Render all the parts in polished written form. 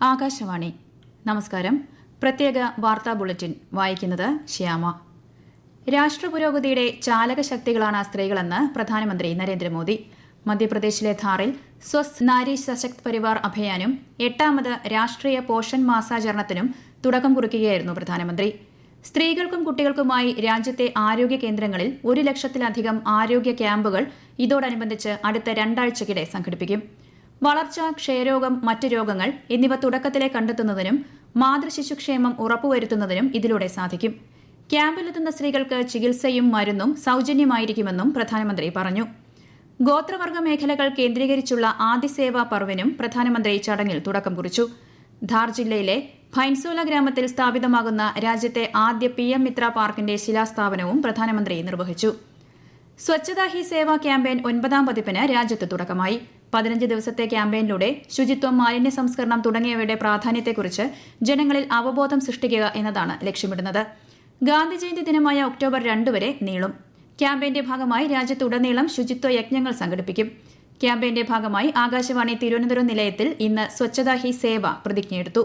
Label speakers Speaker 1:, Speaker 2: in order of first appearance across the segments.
Speaker 1: ആകാശവാണി. നമസ്കാരം. പ്രത്യേക വാർത്താ ബുള്ളറ്റിൻ വായിക്കുന്നത് ശ്യാമ. രാഷ്ട്രപുരോഗതിയുടെ ചാലകശക്തികളാണ് സ്ത്രീകളെന്ന് പ്രധാനമന്ത്രി നരേന്ദ്രമോദി. മധ്യപ്രദേശിലെ ധാറിൽ സ്വസ്ഥ് നാരി സശക്ത് പരിവാർ അഭിയാനും 8ാമത് രാഷ്ട്രീയ പോഷൺ മാസാചരണത്തിനും തുടക്കം കുറിക്കുകയായിരുന്നു പ്രധാനമന്ത്രി. സ്ത്രീകൾക്കും കുട്ടികൾക്കുമായി രാജ്യത്തെ ആരോഗ്യ കേന്ദ്രങ്ങളിൽ 1 ലക്ഷത്തിലധികം ആരോഗ്യ ക്യാമ്പുകൾ ഇതോടനുബന്ധിച്ച് അടുത്ത 2 ആഴ്ചയ്ക്കിടെ സംഘടിപ്പിക്കും. വളർച്ച, ക്ഷയരോഗം, മറ്റ് രോഗങ്ങൾ എന്നിവ തുടക്കത്തിലെ കണ്ടെത്തുന്നതിനും മാതൃശിശുക്ഷേമം ഉറപ്പുവരുത്തുന്നതിനും ഇതിലൂടെ സാധിക്കും. ക്യാമ്പിലെത്തുന്ന സ്ത്രീകൾക്ക് ചികിത്സയും മരുന്നും സൌജന്യമായിരിക്കുമെന്നും പ്രധാനമന്ത്രി പറഞ്ഞു. ഗോത്രവർഗ മേഖലകൾ കേന്ദ്രീകരിച്ചുള്ള ആദ്യ സേവാ പർവിനും പ്രധാനമന്ത്രി ചടങ്ങിൽ തുടക്കം കുറിച്ചു. ധാർ ജില്ലയിലെ ഭൈൻസോല ഗ്രാമത്തിൽ സ്ഥാപിതമാകുന്ന രാജ്യത്തെ ആദ്യ PM മിത്ര പാർക്കിന്റെ ശിലാസ്ഥാപനവും പ്രധാനമന്ത്രി നിർവഹിച്ചു. സ്വച്ഛതാ ഹി സേവ ക്യാമ്പയിൻ 9ാം പതിപ്പിന് രാജ്യത്ത് തുടക്കമായി. 15 ദിവസത്തെ ക്യാമ്പയിനിലൂടെ ശുചിത്വം, മാലിന്യ സംസ്കരണം തുടങ്ങിയവയുടെ പ്രാധാന്യത്തെക്കുറിച്ച് ജനങ്ങളിൽ അവബോധം സൃഷ്ടിക്കുക എന്നതാണ് ലക്ഷ്യമിടുന്നത്. ഗാന്ധി ജയന്തി ദിനമായ ഒക്ടോബർ 2 വരെ നീളും. ക്യാമ്പയിന്റെ ഭാഗമായി രാജ്യത്തുടനീളം ശുചിത്വ യജ്ഞങ്ങൾ സംഘടിപ്പിക്കും. ക്യാമ്പയിന്റെ ഭാഗമായി ആകാശവാണി തിരുവനന്തപുരം നിലയത്തിൽ ഇന്ന് സ്വച്ഛതാ ഹി സേവ പ്രതിജ്ഞയെടുത്തു.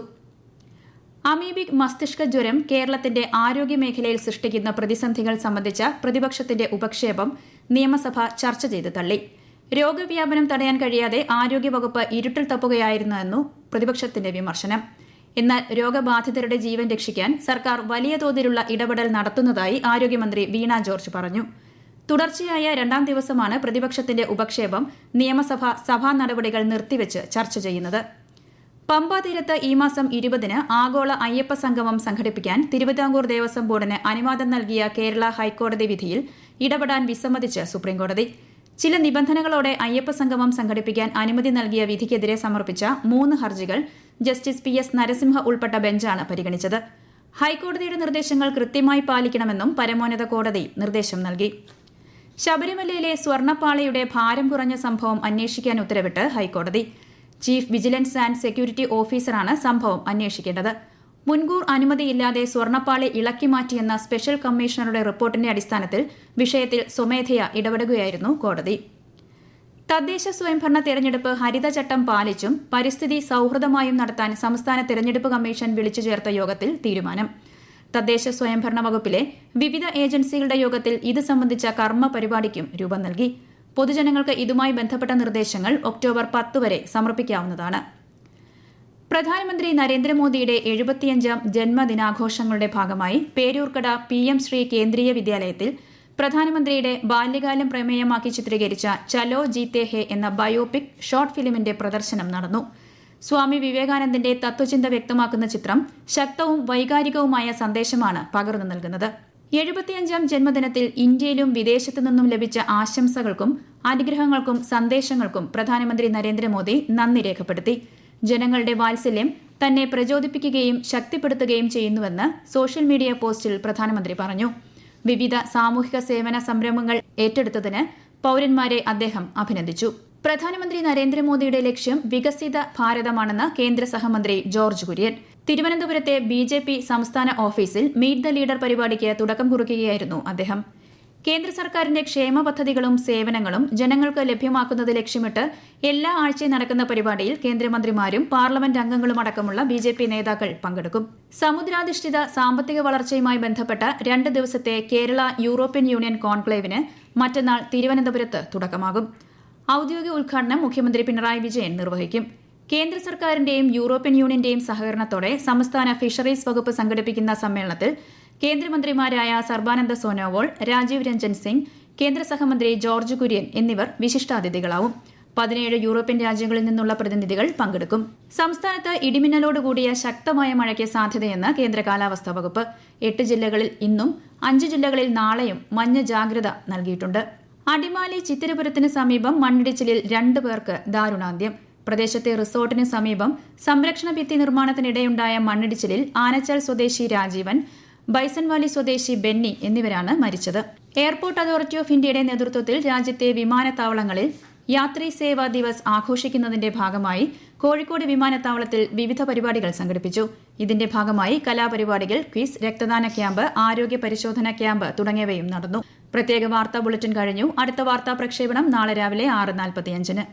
Speaker 1: അമീബിക് മസ്തിഷ്ക ജ്വരം കേരളത്തിന്റെ ആരോഗ്യമേഖലയിൽ സൃഷ്ടിക്കുന്ന പ്രതിസന്ധികൾ സംബന്ധിച്ച പ്രതിപക്ഷത്തിന്റെ ഉപക്ഷേപം നിയമസഭ ചർച്ച ചെയ്ത് തള്ളി. രോഗവ്യാപനം തടയാൻ കഴിയാതെ ആരോഗ്യവകുപ്പ് ഇരുട്ടിൽ തപ്പുകയായിരുന്നുവെന്നു പ്രതിപക്ഷത്തിന്റെ വിമർശനം. എന്നാൽ രോഗബാധിതരുടെ ജീവൻ രക്ഷിക്കാൻ സർക്കാർ വലിയ തോതിലുള്ള ഇടപെടൽ നടത്തുന്നതായി ആരോഗ്യമന്ത്രി വീണ ജോർജ് പറഞ്ഞു. തുടർച്ചയായ 2ാം ദിവസമാണ് പ്രതിപക്ഷത്തിന്റെ ഉപക്ഷേപം നിയമസഭ സഭാ നടപടികൾ നിർത്തിവെച്ച് ചർച്ച ചെയ്യുന്നത്. പമ്പ തീരത്ത് ഈ മാസം 20-ന് ആഗോള അയ്യപ്പ സംഗമം സംഘടിപ്പിക്കാൻ തിരുവിതാംകൂർ ദേവസ്വം ബോർഡിന് അനുവാദം നൽകിയ കേരള ഹൈക്കോടതി വിധിയിൽ ഇടപെടാൻ വിസമ്മതിച്ച് സുപ്രീംകോടതി. ചില നിബന്ധനകളോടെ അയ്യപ്പ സംഗമം സംഘടിപ്പിക്കാൻ അനുമതി നൽകിയ വിധിക്കെതിരെ സമർപ്പിച്ച 3 ഹർജികൾ ജസ്റ്റിസ് PS നരസിംഹ ഉൾപ്പെട്ട ബെഞ്ചാണ് പരിഗണിച്ചത്. ഹൈക്കോടതിയുടെ നിർദ്ദേശങ്ങൾ കൃത്യമായി പാലിക്കണമെന്നും പരമോന്നത കോടതി നിർദ്ദേശം നൽകി. ശബരിമലയിലെ സ്വർണ്ണപ്പാളിയുടെ ഭാരം കുറഞ്ഞ സംഭവം അന്വേഷിക്കാൻ ഉത്തരവിട്ട് ഹൈക്കോടതി. ചീഫ് വിജിലൻസ് ആൻഡ് സെക്യൂരിറ്റി ഓഫീസറാണ് സംഭവം അന്വേഷിക്കേണ്ടത്. മുൻകൂർ അനുമതിയില്ലാതെ സ്വർണ്ണപ്പാളി ഇളക്കി മാറ്റിയെന്ന സ്പെഷ്യൽ കമ്മീഷണറുടെ റിപ്പോർട്ടിന്റെ അടിസ്ഥാനത്തിൽ വിഷയത്തിൽ സ്വമേധയാ ഇടപെടുകയായിരുന്നു കോടതി. തദ്ദേശ സ്വയംഭരണ തെരഞ്ഞെടുപ്പ് ഹരിതചട്ടം പാലിച്ചും പരിസ്ഥിതി സൌഹൃദമായും നടത്താൻ സംസ്ഥാന തെരഞ്ഞെടുപ്പ് കമ്മീഷൻ വിളിച്ചു ചേർത്ത യോഗത്തിൽ തീരുമാനം. തദ്ദേശ സ്വയംഭരണ വകുപ്പിലെ വിവിധ ഏജൻസികളുടെ യോഗത്തിൽ ഇത് സംബന്ധിച്ച കർമ്മ പരിപാടിക്കും രൂപം നൽകി. പൊതുജനങ്ങൾക്ക് ഇതുമായി ബന്ധപ്പെട്ട നിർദ്ദേശങ്ങൾ ഒക്ടോബർ 10 വരെ സമർപ്പിക്കാവുന്നതാണ്. പ്രധാനമന്ത്രി നരേന്ദ്രമോദിയുടെ 75ാം ജന്മദിനാഘോഷങ്ങളുടെ ഭാഗമായി പേരൂർക്കട PM ശ്രീ കേന്ദ്രീയ വിദ്യാലയത്തിൽ പ്രധാനമന്ത്രിയുടെ ബാല്യകാലം പ്രമേയമാക്കി ചിത്രീകരിച്ച ചലോ ജീത്തേ ഹേ എന്ന ബയോപിക് ഷോർട്ട് ഫിലിമിന്റെ പ്രദർശനം നടന്നു. സ്വാമി വിവേകാനന്ദന്റെ തത്വചിന്ത വ്യക്തമാക്കുന്ന ചിത്രം ശക്തവും വൈകാരികവുമായ സന്ദേശമാണ് പകർന്നു നൽകുന്നത്. 75ാം ജന്മദിനത്തിൽ ഇന്ത്യയിലും വിദേശത്തു നിന്നും ലഭിച്ച ആശംസകൾക്കും അനുഗ്രഹങ്ങൾക്കും സന്ദേശങ്ങൾക്കും പ്രധാനമന്ത്രി നരേന്ദ്രമോദി നന്ദി രേഖപ്പെടുത്തി. ജനങ്ങളുടെ വാത്സല്യം തന്നെ പ്രചോദിപ്പിക്കുകയും ശക്തിപ്പെടുത്തുകയും ചെയ്യുന്നുവെന്ന് സോഷ്യൽ മീഡിയ പോസ്റ്റിൽ പ്രധാനമന്ത്രി പറഞ്ഞു. വിവിധ സാമൂഹിക സേവന സംരംഭങ്ങൾ ഏറ്റെടുത്തതിന് പൌരന്മാരെ അദ്ദേഹം അഭിനന്ദിച്ചു. പ്രധാനമന്ത്രി നരേന്ദ്രമോദിയുടെ ലക്ഷ്യം വികസിത ഭാരതമാണെന്ന് കേന്ദ്ര സഹമന്ത്രി ജോർജ് കുര്യൻ. തിരുവനന്തപുരത്തെ BJP സംസ്ഥാന ഓഫീസിൽ മീറ്റ് ദ ലീഡർ പരിപാടിക്ക് തുടക്കം കുറിക്കുകയായിരുന്നു അദ്ദേഹം. കേന്ദ്ര സർക്കാരിന്റെ ക്ഷേമ പദ്ധതികളും സേവനങ്ങളും ജനങ്ങൾക്ക് ലഭ്യമാക്കുന്നത് ലക്ഷ്യമിട്ട് എല്ലാ ആഴ്ചയും നടക്കുന്ന പരിപാടിയിൽ കേന്ദ്രമന്ത്രിമാരും പാർലമെന്റ് അംഗങ്ങളും അടക്കമുള്ള BJP നേതാക്കൾ പങ്കെടുക്കും. സമുദ്രാധിഷ്ഠിത സാമ്പത്തിക വളർച്ചയുമായി ബന്ധപ്പെട്ട 2 ദിവസത്തെ കേരള യൂറോപ്യൻ യൂണിയൻ കോൺക്ലേവിന് മറ്റന്നാൾ തിരുവനന്തപുരത്ത് തുടക്കമാകും. ഔദ്യോഗിക ഉദ്ഘാടനം മുഖ്യമന്ത്രി പിണറായി വിജയൻ നിർവഹിക്കും. കേന്ദ്ര സർക്കാരിന്റെയും യൂറോപ്യൻ യൂണിയന്റെയും സഹകരണത്തോടെ സംസ്ഥാന ഫിഷറീസ് വകുപ്പ് സംഘടിപ്പിക്കുന്ന സമ്മേളനത്തിൽ കേന്ദ്രമന്ത്രിമാരായ സർബാനന്ദ സോനോവാൾ, രാജീവ് രഞ്ജൻ സിംഗ്, കേന്ദ്ര സഹമന്ത്രി ജോർജ് കുര്യൻ എന്നിവർ വിശിഷ്ടാതിഥികളാവും. 17 യൂറോപ്യൻ രാജ്യങ്ങളിൽ നിന്നുള്ള പ്രതിനിധികൾ പങ്കെടുക്കും. സംസ്ഥാനത്ത് ഇടിമിന്നലോടുകൂടിയ ശക്തമായ മഴയ്ക്ക് സാധ്യതയെന്ന് കേന്ദ്ര കാലാവസ്ഥാ വകുപ്പ്. 8 ജില്ലകളിൽ ഇന്നും 5 ജില്ലകളിൽ നാളെയും മഞ്ഞ ജാഗ്രത നൽകിയിട്ടുണ്ട്. അടിമാലി ചിത്തിരപുരത്തിന് സമീപം മണ്ണിടിച്ചിലിൽ 2 പേർക്ക് ദാരുണാന്ത്യം. പ്രദേശത്തെ റിസോർട്ടിന് സമീപം സംരക്ഷണ ഭിത്തി നിർമ്മാണത്തിനിടെയുണ്ടായ മണ്ണിടിച്ചിലിൽ ആനച്ചാൽ സ്വദേശി രാജീവൻ, ബൈസൺവാലി സ്വദേശി ബെന്നി എന്നിവരാണ് മരിച്ചത്. എയർപോർട്ട് അതോറിറ്റി ഓഫ് ഇന്ത്യയുടെ നേതൃത്വത്തിൽ രാജ്യത്തെ വിമാനത്താവളങ്ങളിൽ യാത്രി സേവാ ദിവസ് ആഘോഷിക്കുന്നതിന്റെ ഭാഗമായി കോഴിക്കോട് വിമാനത്താവളത്തിൽ വിവിധ പരിപാടികൾ സംഘടിപ്പിച്ചു. ഇതിന്റെ ഭാഗമായി കലാപരിപാടികൾ, ക്വിസ്, രക്തദാന ക്യാമ്പ്, ആരോഗ്യ പരിശോധന ക്യാമ്പ് തുടങ്ങിയവയും നടന്നു. പ്രത്യേക വാർത്താ ബുള്ളറ്റിൻ കഴിഞ്ഞു. അടുത്ത വാർത്താ പ്രക്ഷേപണം നാളെ രാവിലെ 6:45-ന്.